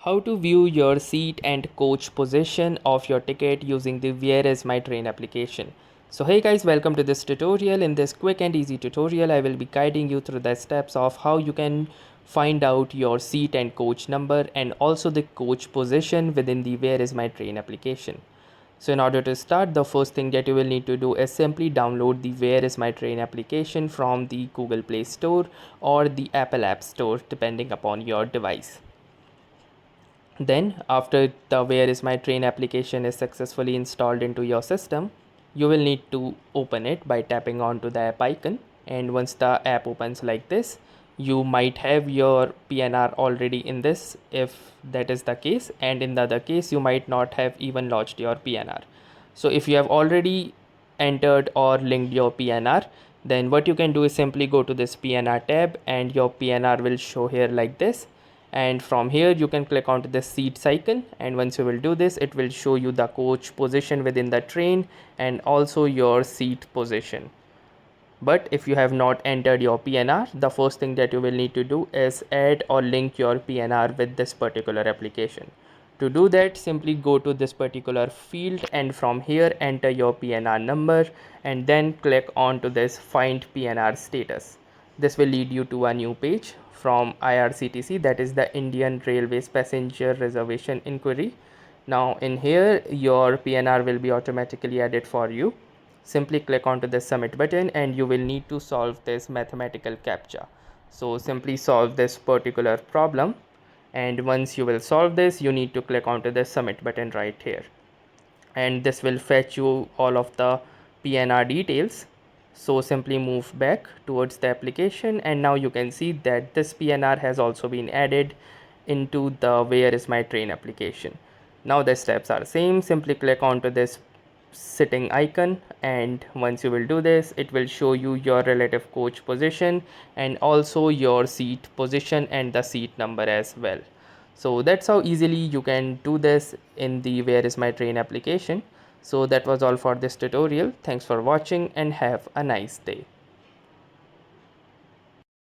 How to view your seat and coach position of your ticket using the Where is my train application. So hey guys, welcome to this tutorial. In this quick and easy tutorial, I will be guiding you through the steps of how you can find out your seat and coach number and also the coach position within the Where is my train application. So in order to start, the first thing that you will need to do is simply download the Where is my train application from the Google Play Store or the Apple App Store depending upon your device. Then after the Where is my train application is successfully installed into your system, you will need to open it by tapping onto the app icon, and once the app opens like this, you might have your PNR already in this if that is the case, and in the other case you might not have even lodged your PNR. So if you have already entered or linked your PNR, then what you can do is simply go to this PNR tab and your PNR will show here like this, and from here you can click onto the seats icon, and once you will do this, it will show you the coach position within the train and also your seat position. But if you have not entered your PNR, the first thing that you will need to do is add or link your PNR with this particular application. To do that, simply go to this particular field and from here enter your PNR number and then click on to this find PNR status. This will lead you to a new page from IRCTC, that is the Indian Railways Passenger Reservation Inquiry. Now in here your PNR will be automatically added for you. Simply click onto the submit button and you will need to solve this mathematical captcha. So simply solve this particular problem, and once you will solve this, you need to click onto the submit button right here, and this will fetch you all of the PNR details. So simply move back towards the application, and now you can see that this PNR has also been added into the Where is my train application. Now the steps are same. Simply click onto this sitting icon, and once you will do this, it will show you your relative coach position and also your seat position and the seat number as well. So that's how easily you can do this in the Where is my train application. So that was all for this tutorial. Thanks for watching and have a nice day.